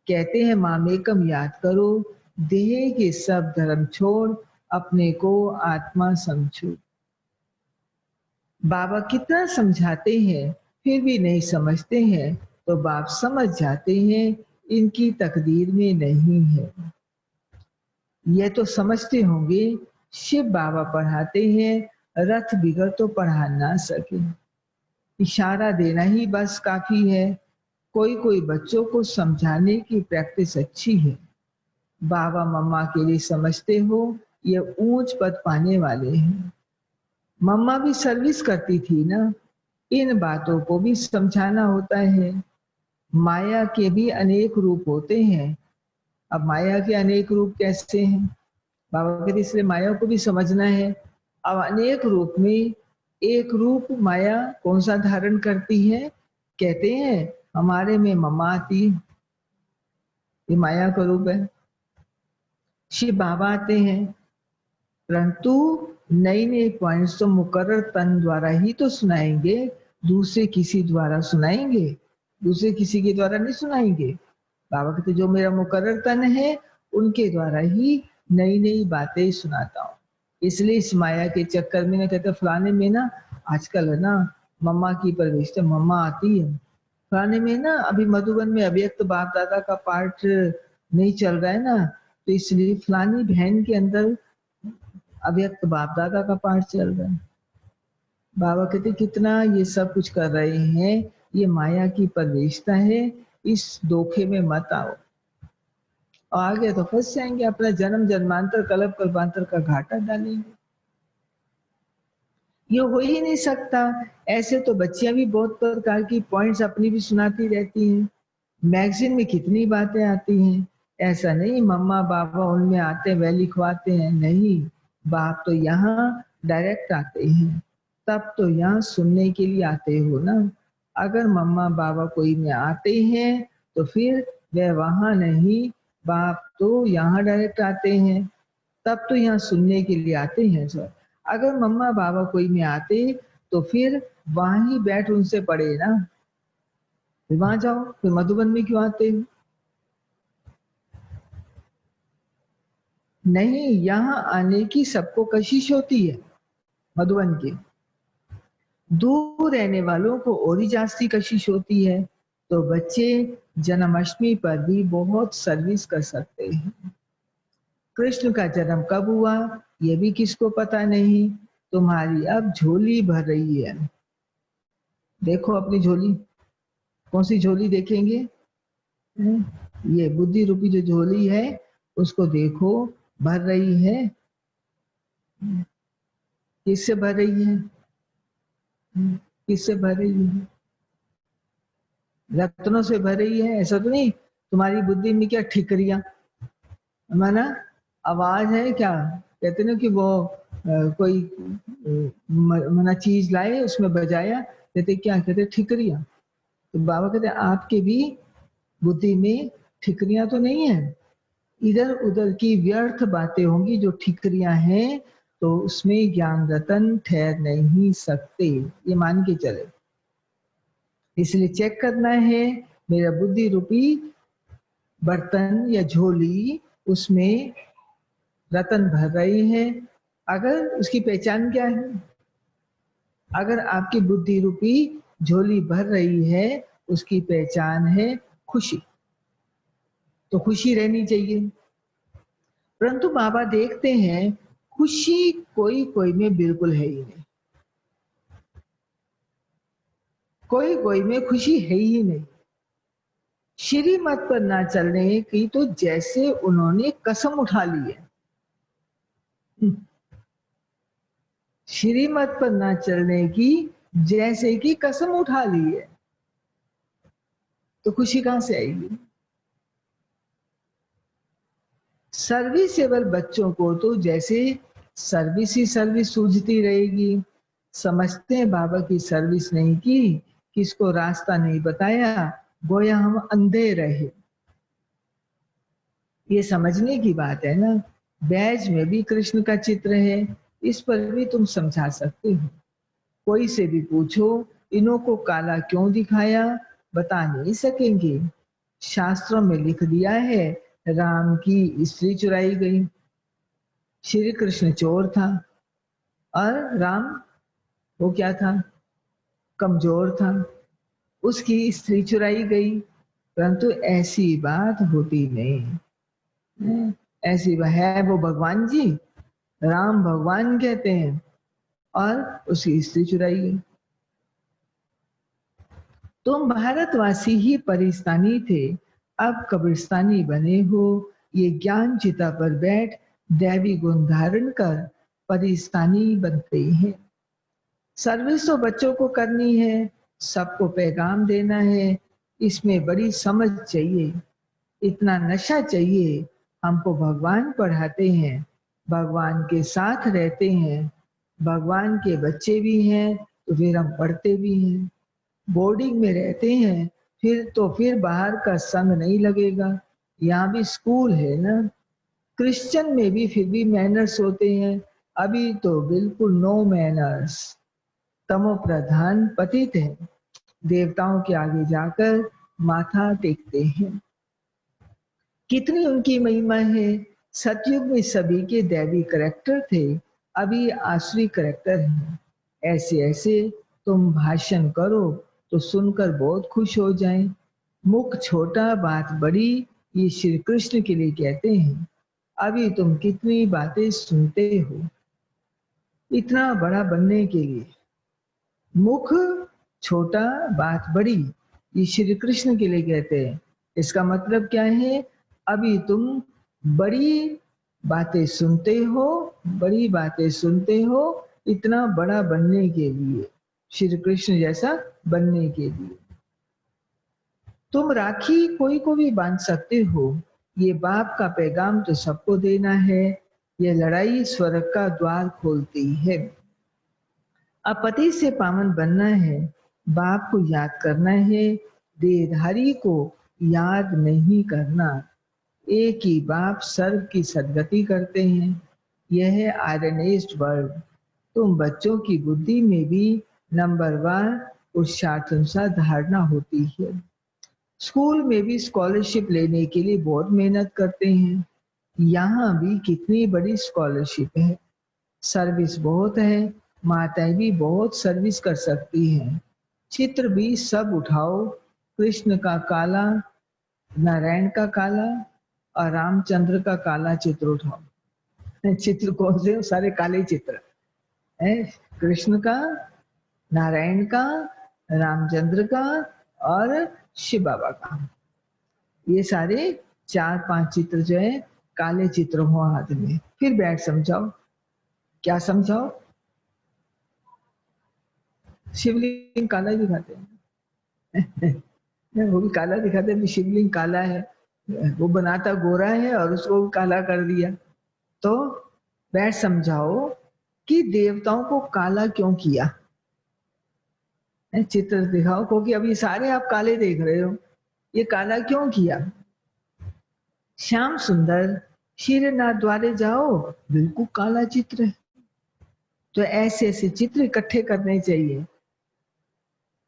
कहते हैं मामेकम याद करो, देह के सब धर्म छोड़, अपने को आत्मा समझो। बाबा कितना समझाते हैं फिर भी नहीं समझते हैं, तो बाप समझ जाते हैं इनकी तकदीर में नहीं है। यह तो समझते होंगे शिव बाबा पढ़ाते हैं, रथ बिगड़ तो पढ़ा ना सके। इशारा देना ही बस काफी है। कोई कोई बच्चों को समझाने की प्रैक्टिस अच्छी है। बाबा मम्मा के लिए समझते हो ये ऊंच पद पाने वाले हैं। मम्मा भी सर्विस करती थी ना, इन बातों को भी समझाना होता है। माया के भी अनेक रूप होते हैं। अब माया के अनेक रूप कैसे हैं? बाबा कहते इसलिए माया को भी समझना है। अब अनेक रूप में एक रूप माया कौन सा धारण करती है? कहते हैं हमारे में मम्मा आती है, ये माया का रूप है। शिव बाबा आते हैं, परंतु नई नई पॉइंट्स तो मुकर्रर तन द्वारा ही तो सुनाएंगे, दूसरे किसी द्वारा सुनाएंगे? दूसरे किसी के द्वारा नहीं सुनाएंगे। बाबा कहते जो मेरा मुकर्रर तन है उनके द्वारा ही नई नई बातें सुनाता हूँ। इसलिए इस माया के चक्कर में ना कहते फलाने में ना आजकल है ना मम्मा की परवरिश, मम्मा आती है। फलाने में ना अभी मधुबन में अव्यक्त बाप दादा का पाठ नहीं चल रहा है ना, तो इसलिए फलानी बहन के अंदर अव्यक्त बाप दादा का पाठ चल रहा है। बाबा कहते कितना ये सब कुछ कर रहे हैं, ये माया की परवेशता है, इस धोखे में मत आओ। और आगे तो फंस जाएंगे, अपना जन्म जन्मांतर कल्प कल्पांतर का घाटा डालेंगे। ये हो ही नहीं सकता। ऐसे तो बच्चियां भी बहुत प्रकार की पॉइंट्स अपनी भी सुनाती रहती हैं। मैगजीन में कितनी बातें आती हैं। ऐसा नहीं मम्मा बाबा उनमें आते वह लिखवाते हैं, नहीं, बाप तो यहाँ डायरेक्ट आते हैं। तब तो यहाँ सुनने के लिए आते हो ना। अगर मम्मा बाबा कोई में आते हैं तो फिर वह वहां नहीं, बाप तो यहाँ डायरेक्ट आते हैं, तब तो यहाँ सुनने के लिए आते हैं सर। अगर मम्मा बाबा कोई में आते तो फिर वहां ही बैठ उनसे पढ़े ना, फिर वहां जाओ, फिर मधुबन में क्यों आते हो? नहीं, यहाँ आने की सबको कशिश होती है। मधुबन के दूर रहने वालों को और ही जास्ती कशिश होती है। तो बच्चे जन्माष्टमी पर भी बहुत सर्विस कर सकते हैं। कृष्ण का जन्म कब हुआ ये भी किसको पता नहीं। तुम्हारी अब झोली भर रही है। देखो अपनी झोली, कौन सी झोली देखेंगे? ये बुद्धि रूपी जो झोली है उसको देखो, भर रही है। किससे भर रही है? किससे भर रही है? रत्नों से भर रही है ऐसा तो नहीं। तुम्हारी बुद्धि में क्या ठिकरियां माना आवाज है क्या? कहते ना कि वो कोई मना चीज लाए उसमें बजाया, कहते क्या? कहते ठिकरियां। तो बाबा कहते आपके भी बुद्धि में ठिकरियां तो नहीं है, इधर उधर की व्यर्थ बातें होंगी जो ठिकरियां हैं, तो उसमें ज्ञान रतन ठहर नहीं सकते, ये मान के चले। इसलिए चेक करना है मेरा बुद्धि रूपी बर्तन या झोली, उसमें रतन भर रहे हैं। अगर उसकी पहचान क्या है? अगर आपकी बुद्धि रूपी झोली भर रही है, उसकी पहचान है खुशी, तो खुशी रहनी चाहिए। परंतु बाबा देखते हैं खुशी कोई कोई में बिल्कुल है ही नहीं, कोई कोई में खुशी है ही नहीं। श्रीमत पर ना चलने की तो जैसे उन्होंने कसम उठा ली है। श्रीमत पर ना चलने की जैसे कि कसम उठा ली है, तो खुशी कहां से आएगी? सर्विसेबल बच्चों को तो जैसे सर्विस ही सर्विस सूझती रहेगी। समझते हैं बाबा की सर्विस नहीं की, किसको रास्ता नहीं बताया, गोया हम अंधे रहे। ये समझने की बात है ना। बैज में भी कृष्ण का चित्र है, इस पर भी तुम समझा सकते हो। कोई से भी पूछो इन्हों को काला क्यों दिखाया, बता नहीं सकेंगे। शास्त्रों में लिख दिया है राम की स्त्री चुराई गई। श्री कृष्ण चोर था और राम वो क्या था, कमजोर था, उसकी स्त्री चुराई गई। परंतु ऐसी बात होती नहीं। ऐसी है वो भगवान जी, राम भगवान कहते हैं, और उसकी स्त्री चुराई गई। तुम भारतवासी ही परिस्तानी थे, अब कब्रिस्तानी बने हो। ये ज्ञान चिता पर बैठ दैवी गुण धारण कर परिस्तानी बनते हैं। सर्विस तो बच्चों को करनी है, सबको पैगाम देना है, इसमें बड़ी समझ चाहिए, इतना नशा चाहिए। हमको भगवान पढ़ाते हैं, भगवान के साथ रहते हैं, भगवान के बच्चे भी हैं तो फिर हम पढ़ते भी हैं। बोर्डिंग में रहते हैं फिर बाहर का संग नहीं लगेगा। यहाँ भी स्कूल है ना, क्रिश्चियन में भी फिर भी मैनर्स होते हैं। अभी तो बिल्कुल नो मैनर्स, तमो प्रधान पतित है, देवताओं के आगे जाकर माथा टेकते हैं। कितनी उनकी महिमा है। सतयुग में सभी के दैवी करैक्टर थे, अभी आसुरी करैक्टर है। ऐसे ऐसे तुम भाषण करो तो सुनकर बहुत खुश हो जाएं। मुख छोटा बात बड़ी, ये श्री कृष्ण के लिए कहते हैं। अभी तुम कितनी बातें सुनते हो, इतना बड़ा बनने के लिए। मुख छोटा बात बड़ी, ये श्री कृष्ण के लिए कहते हैं। इसका मतलब क्या है, अभी तुम बड़ी बातें सुनते हो, बड़ी बातें सुनते हो, इतना बड़ा बनने के लिए, श्री कृष्ण जैसा बनने के लिए। तुम राखी कोई को भी बांध सकते हो, ये बाप का पैगाम तो सबको देना है। ये लड़ाई स्वर्ग का द्वार खोलती है। अब पति से पावन बनना है, बाप को याद करना है, देहधारी को याद नहीं करना। एक ही बाप सर्व की सदगति करते हैं। यह है आयरनेस्ड वर्ल्ड। तुम बच्चों की बुद्धि में भी नंबरवार पुरुषार्थानुसार धारणा होती है। स्कूल में भी स्कॉलरशिप लेने के लिए बहुत मेहनत करते हैं। यहाँ भी कितनी बड़ी स्कॉलरशिप है, सर्विस बहुत है। माताएं भी बहुत सर्विस कर सकती हैं। चित्र भी सब उठाओ, कृष्ण का काला, नारायण का काला और रामचंद्र का काला चित्र उठाओ। चित्र कौन से? सारे काले चित्र है, कृष्ण का, नारायण का, रामचंद्र का और शिव बाबा का। ये सारे 4-5 चित्र जो है काले चित्र हो हाथ में। फिर बैठ समझाओ, क्या समझाओ? शिवलिंग काला ही दिखाते हैं। वो भी काला दिखाते हैं, शिवलिंग काला है, वो बनाता गोरा है और उसको काला कर दिया। तो बैठ समझाओ कि देवताओं को काला क्यों किया। चित्र दिखाओ, क्योंकि अभी सारे आप काले देख रहे हो, ये काला क्यों किया। श्याम सुंदर शीरनाथ द्वारे जाओ, बिल्कुल काला चित्र है। तो ऐसे ऐसे चित्र इकट्ठे करने चाहिए,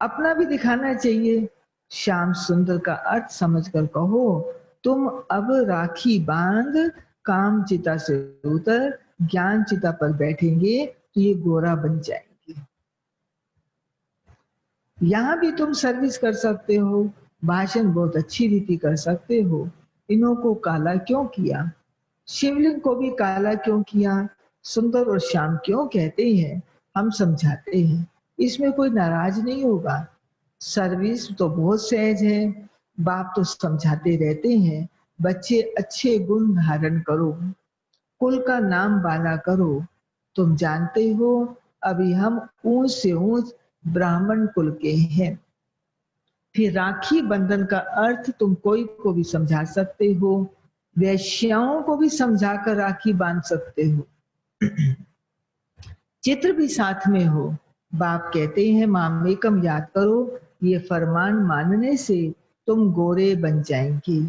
अपना भी दिखाना चाहिए। श्याम सुंदर का अर्थ समझकर कहो, तुम अब राखी बांध काम चिता से उतर, ज्ञान चिता पर बैठेंगे तो ये गोरा बन जाएंगे। यहाँ भी तुम सर्विस कर सकते हो, भाषण बहुत अच्छी रीति कर सकते हो। इन्हों को काला क्यों किया, शिवलिंग को भी काला क्यों किया, सुंदर और श्याम क्यों कहते हैं, हम समझाते हैं। इसमें कोई नाराज नहीं होगा। सर्विस तो बहुत सहज है, बाप तो समझाते रहते हैं। बच्चे अच्छे गुण धारण करो, कुल का नाम बाला करो। तुम जानते हो अभी हम ऊंच से ऊंच ब्राह्मण कुल के हैं। फिर राखी बंधन का अर्थ तुम कोई को भी समझा सकते हो, वैश्याओं को भी समझाकर राखी बांध सकते हो। चित्र भी साथ में हो। बाप कहते हैं मामेकम याद करो, ये फरमान मानने से तुम गोरे बन जाएंगे।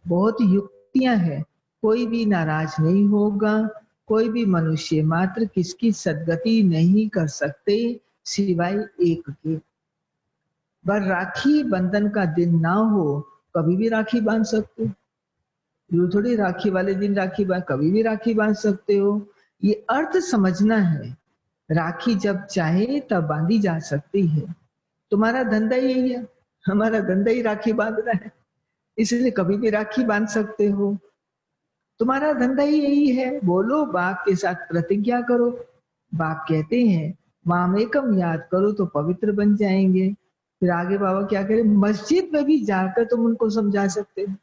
बहुत युक्तियां हैं, कोई भी नाराज नहीं होगा। कोई भी मनुष्य मात्र किसकी सदगति नहीं कर सकते सिवाय एक के। पर राखी बंधन का दिन ना हो, कभी भी राखी बांध सकते हो। ये थोड़ी राखी वाले दिन राखी बांध, कभी भी राखी बांध सकते हो। ये अर्थ समझना है। राखी जब चाहे तब बांधी जा सकती है। तुम्हारा धंधा यही है, हमारा धंधा ही राखी बांधना है, इसलिए कभी भी राखी बांध सकते हो। तुम्हारा धंधा ही यही है। बोलो, बाप के साथ प्रतिज्ञा करो। बाप कहते हैं मामेकम याद करो तो पवित्र बन जाएंगे। फिर आगे बाबा क्या करें, मस्जिद में भी जाकर तुम उनको समझा सकते हो।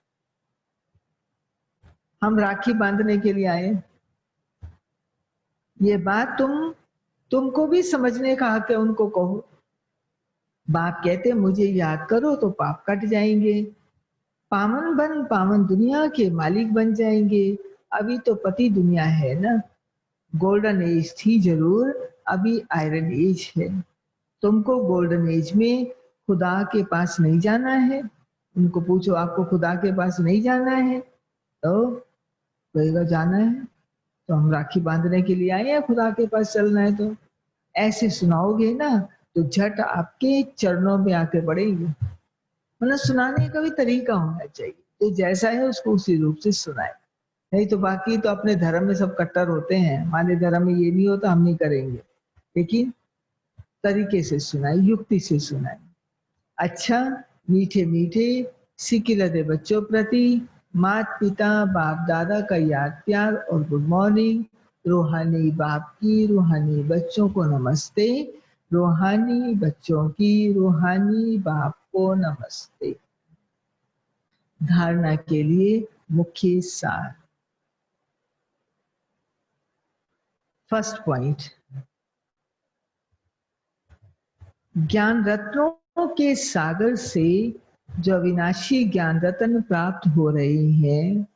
हम राखी बांधने के लिए आए, ये बात तुमको भी समझने का हक है, उनको कहो। बाप कहते हैं मुझे याद करो तो पाप कट जाएंगे, पावन बन पावन दुनिया के मालिक बन जाएंगे। अभी तो पति दुनिया है ना, गोल्डन एज थी जरूर, अभी आयरन एज है। तुमको गोल्डन एज में खुदा के पास नहीं जाना है। उनको पूछो आपको खुदा के पास नहीं जाना है, तो कहेगा जाना है। तो हम राखी बांधने के लिए आए हैं, खुदा के पास चलना है। तो ऐसे सुनाओगे ना तो झट आपके चरणों में आके पड़ेंगे। मतलब सुनाने का भी तरीका होना चाहिए, तो जैसा है उसको उसी रूप से सुनाए। नहीं तो बाकी तो अपने धर्म में सब कट्टर होते हैं, हमारे धर्म में ये नहीं होता, हम नहीं करेंगे। लेकिन तरीके से सुनाए, युक्ति से सुनाए। अच्छा, मीठे मीठे सिकिलदे बच्चों प्रति माता पिता बाप दादा का याद प्यार और गुड मॉर्निंग। रूहानी बाप की रूहानी बच्चों को नमस्ते, रूहानी बच्चों की रूहानी बाप को नमस्ते। धारणा के लिए मुख्य सार। फर्स्ट पॉइंट, ज्ञान रत्नों के सागर से जो अविनाशी ज्ञान रत्न प्राप्त हो रहे हैं,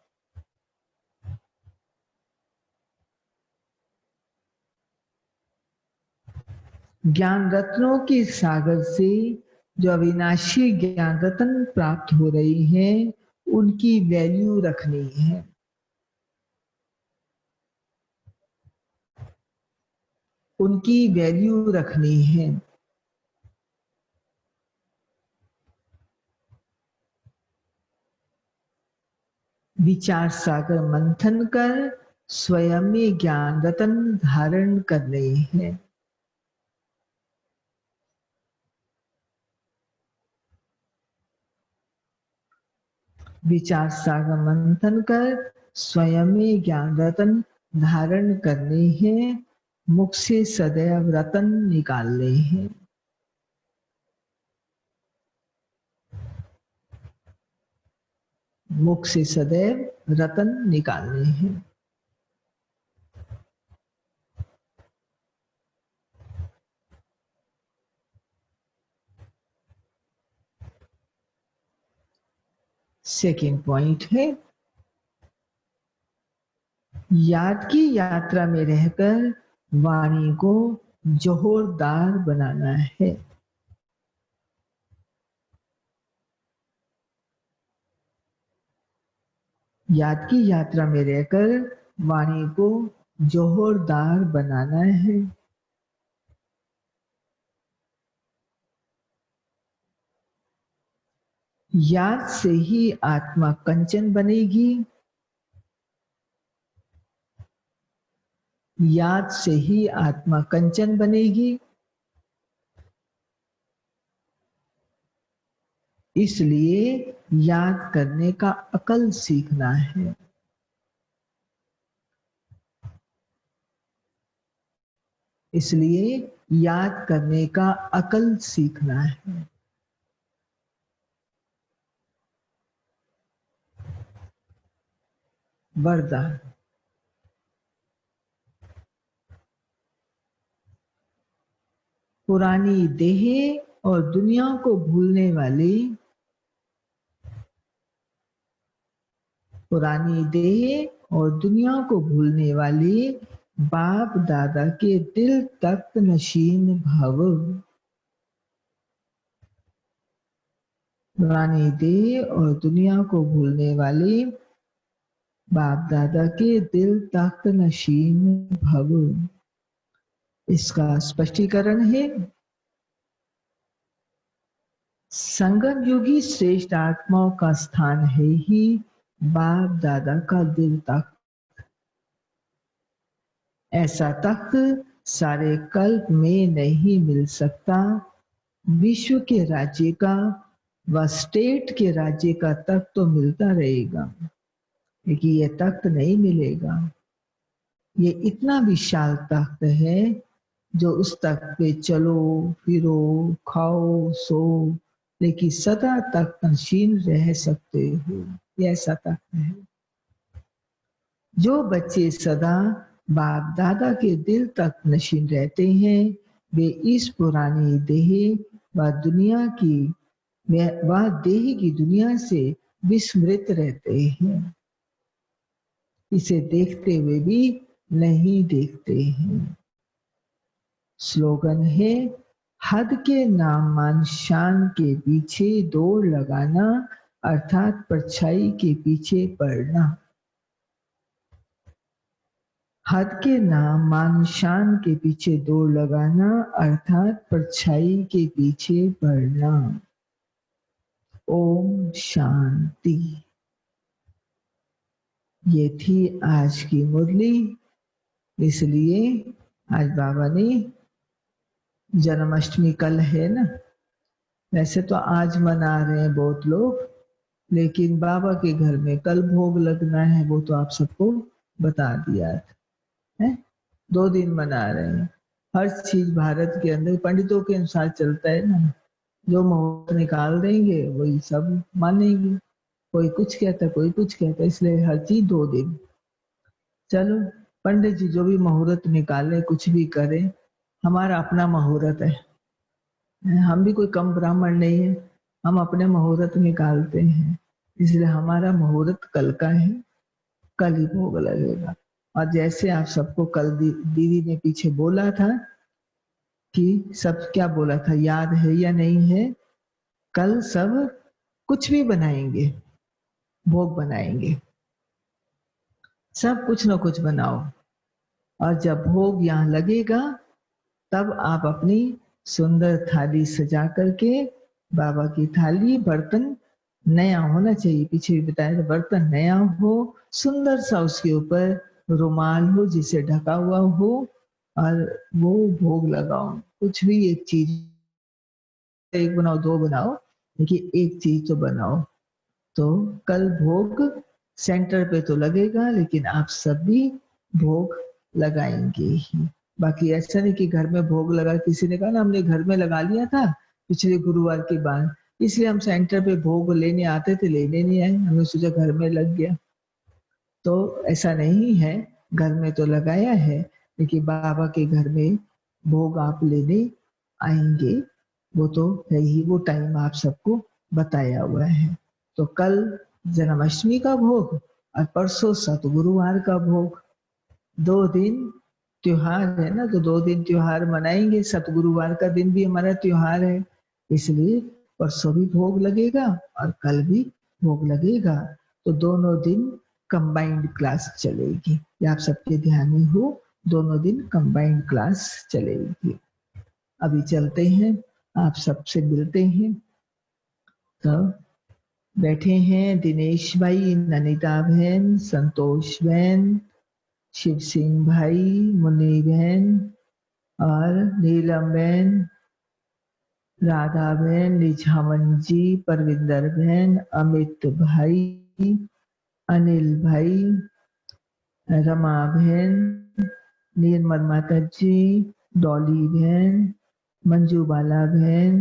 ज्ञान रत्नों के सागर से जो अविनाशी ज्ञान रत्न प्राप्त हो रही हैं, उनकी वैल्यू रखनी है। उनकी वैल्यू रखनी है। विचार सागर मंथन कर स्वयं में ज्ञान रत्न धारण करने हैं। विचार सागर मंथन कर स्वयं में ज्ञान रत्न धारण करने हैं। मुख से सदैव रत्न निकालने हैं। मुख से सदैव रत्न निकालने हैं। सेकंड पॉइंट है, याद की यात्रा में रहकर वाणी को जोहरदार बनाना है। याद की यात्रा में रहकर वाणी को जोहरदार बनाना है। याद से ही आत्मा कंचन बनेगी। याद से ही आत्मा कंचन बनेगी। इसलिए याद करने का अकल सीखना है। इसलिए याद करने का अकल सीखना है। वरदान। पुरानी देह और दुनिया को भूलने वाले, पुरानी देह और दुनिया को भूलने वाले बाप दादा के दिल तख्त नशीन भव। पुरानी देह और दुनिया को भूलने वाले बाप दादा के दिल तख्त नशीन भव। इसका स्पष्टीकरण है, संगम युगी श्रेष्ठ आत्माओं का स्थान है ही बाप दादा का दिल तख्त। ऐसा तख्त सारे कल्प में नहीं मिल सकता। विश्व के राज्य का व स्टेट के राज्य का तख्त तो मिलता रहेगा, लेकिन यह तख्त नहीं मिलेगा। ये इतना विशाल तख्त है जो उस तख्त पे चलो फिरो खाओ सो, लेकिन सदा तक नशीन रह सकते हो। ये ऐसा तख्त है। जो बच्चे सदा बाप दादा के दिल तक नशीन रहते हैं, वे इस पुरानी देह व दुनिया की व देह की दुनिया से विस्मृत रहते हैं। इसे देखते हुए भी नहीं देखते हैं। स्लोगन है, हद के नाम मान शान के पीछे दौड़ लगाना, अर्थात परछाई के पीछे पड़ना। हद के नाम मान शान के पीछे दौड़ लगाना, अर्थात परछाई के पीछे पड़ना। ओम शांति। ये थी आज की मुरली। इसलिए आज बाबा ने, जन्माष्टमी कल है ना, वैसे तो आज मना रहे हैं बहुत लोग, लेकिन बाबा के घर में कल भोग लगना है, वो तो आप सबको बता दिया है। 2 दिन मना रहे हैं। हर चीज भारत के अंदर पंडितों के अनुसार चलता है ना, जो मुहूर्त निकाल देंगे वही सब मानेंगे। कोई कुछ कहता कोई कुछ कहता, इसलिए हर चीज 2 दिन। चलो पंडित जी जो भी मुहूर्त निकाले कुछ भी करें, हमारा अपना मुहूर्त है। हम भी कोई कम ब्राह्मण नहीं है, हम अपने मुहूर्त निकालते हैं। इसलिए हमारा मुहूर्त कल का है, कल ही भोग लगेगा। और जैसे आप सबको कल दीदी ने पीछे बोला था कि सब क्या बोला था, याद है या नहीं है? कल सब कुछ भी बनाएंगे, भोग बनाएंगे, सब कुछ न कुछ बनाओ। और जब भोग यहाँ लगेगा तब आप अपनी सुंदर थाली सजा करके, बाबा की थाली, बर्तन नया होना चाहिए, पीछे भी बताया था, बर्तन नया हो, सुंदर सा उसके ऊपर रुमाल हो जिसे ढका हुआ हो, और वो भोग लगाओ। कुछ भी एक चीज, एक बनाओ 2 बनाओ, लेकिन एक चीज तो बनाओ। तो कल भोग सेंटर पे तो लगेगा, लेकिन आप सभी भोग लगाएंगे ही। बाकी ऐसा नहीं कि घर में भोग लगा, किसी ने कहा ना हमने घर में लगा लिया था पिछले गुरुवार के बाद, इसलिए हम सेंटर पे भोग लेने आते थे, लेने नहीं आए, हमने सोचा घर में लग गया। तो ऐसा नहीं है, घर में तो लगाया है, लेकिन बाबा के घर में भोग आप लेने आएंगे, वो तो है ही, वो टाइम आप सबको बताया हुआ है। तो कल जन्माष्टमी का भोग और परसों सतगुरुवार का भोग, 2 दिन त्योहार है ना, तो 2 दिन त्योहार मनाएंगे। सतगुरुवार का दिन भी हमारा त्योहार है, इसलिए परसों भी भोग लगेगा और कल भी भोग लगेगा। तो दोनों दिन कंबाइंड क्लास चलेगी, ये आप सबके ध्यान में हो, दोनों दिन कंबाइंड क्लास चलेगी। अभी चलते हैं, आप सबसे मिलते हैं। तो बैठे हैं दिनेश भाई, ननिता बहन, संतोष बहन, शिव सिंह भाई, मुन्नी बहन और नीलम बहन, राधा बहन, निझावन जी, परविंदर बहन, अमित भाई, अनिल भाई, रमा बहन, निर्मल माता जी, डॉली बहन, मंजू बाला बहन,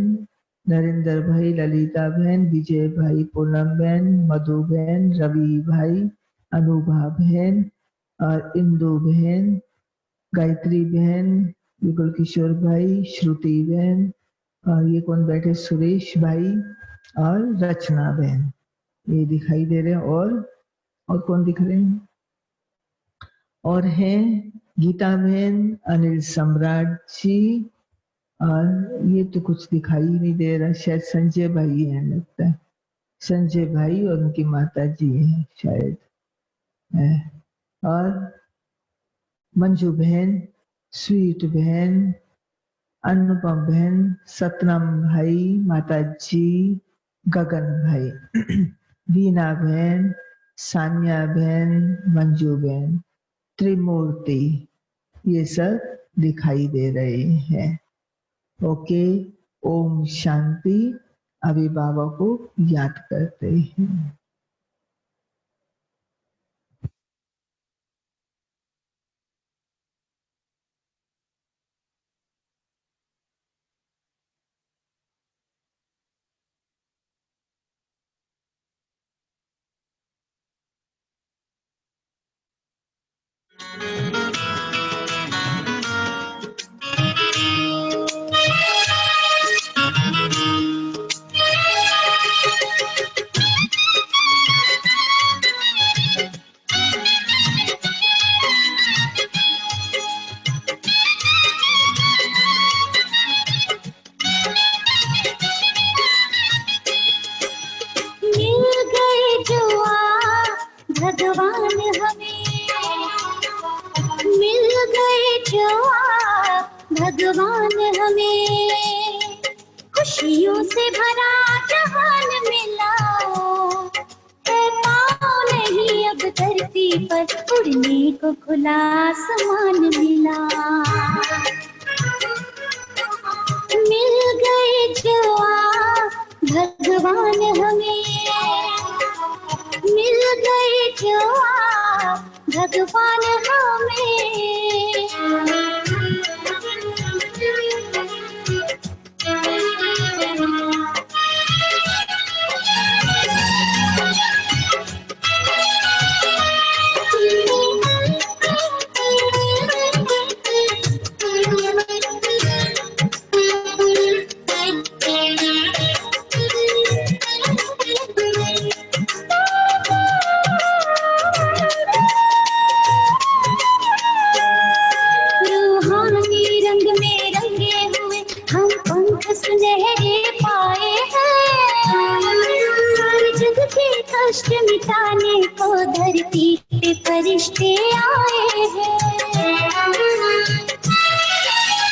नरेंद्र भाई, ललिता बहन, विजय भाई, पूनम बहन, मधु बहन, रवि भाई, अनुभा बहन और इंदु बहन, गायत्री बहन, युगल किशोर भाई, श्रुति बहन, और ये कौन बैठे, सुरेश भाई और रचना बहन, ये दिखाई दे रहे हैं। और कौन दिख रहे हैं? और हैं गीता बहन, अनिल सम्राट जी, और ये तो कुछ दिखाई नहीं दे रहा, शायद संजय भाई है लगता है, संजय भाई और उनकी माता जी हैं शायद है। और मंजू बहन, स्वीट बहन, अनुपम बहन, सतनाम भाई, माता जी, गगन भाई, वीना बहन, सानिया बहन, मंजू बहन, त्रिमूर्ति, ये सब दिखाई दे रहे हैं। ओके, ओम शांति। अभी बाबा को याद करते हैं। भगवान हमें मिल गए जो आप भगवान हमें, खुशियों से भरा जहान मिला है, पाँव नहीं अब धरती पर उड़ने को खुला आसमान मिला। मिल गए जो आप भगवान हमें, मिल गए जो आप भगवान हमें। कष्ट मिटाने को धरती पे फरिश्ते आए हैं,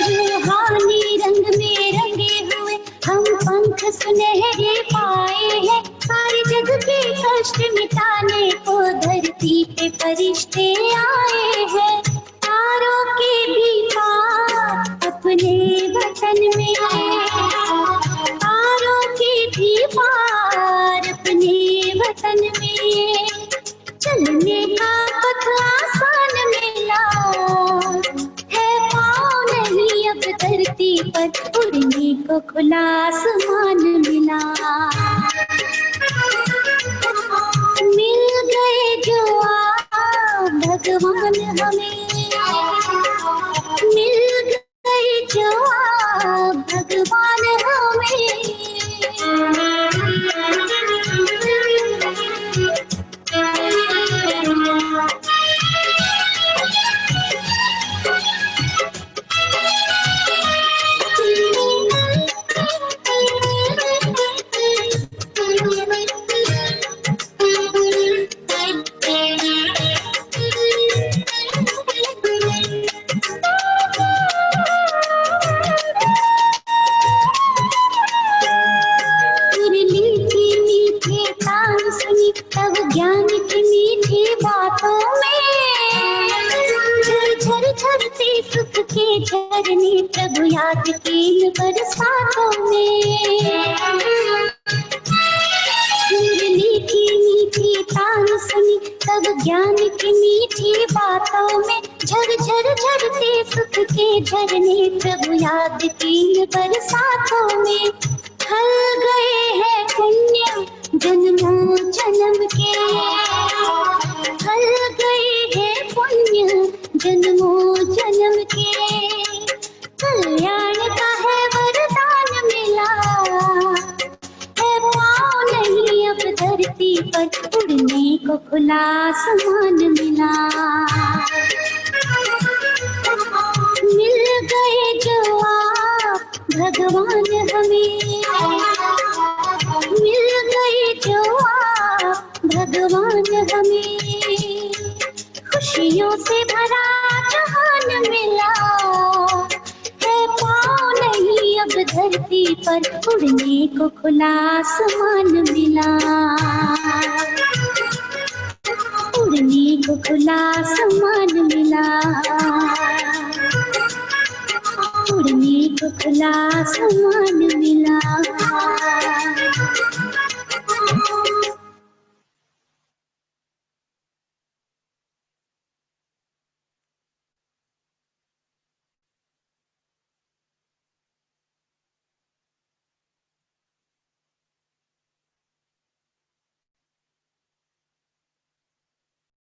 रूहानी रंग में रंगे हुए हम पंख सुनहरे पाए हैं, सारे जग के कष्ट मिटाने को धरती पे फरिश्ते आए हैं। तारों के भी पार अपने वतन में, तारों के भी पार अपने वतन में, चलने का पथ आसान मिला है, पाँव नहीं अब धरती पर उड़ने को खुला आसमान मिला। मिल गए जो आप भगवान हमें, मिल गए जो आप भगवान हमें। तब ज्ञान की मीठी बातों में झर झरते सुख के झरने प्रभु याद के बरसातों में, मुरली की मीठी तान सुनी तब ज्ञान की मीठी बातों में, झर झर झरते सुख के झरने प्रभु याद के बरसातों में। ढल गए हैं पुण्य जन्मों जन्म के, ढल गए हैं पुण्य जन्मों जन्म के, कल्याण का है वरदान मिला है, पाँव नहीं अब धरती पर उड़ने को खुला आसमान मिला। मिल गए जो आप भगवान हमें, मिल गए जो आप भगवान हमें, खुशियों से भरा जहान मिला है, पाँव धरती पर उड़ने को खुला आसमान मिला, उड़ने को खुला आसमान मिला, उड़ने को खुला आसमान मिला।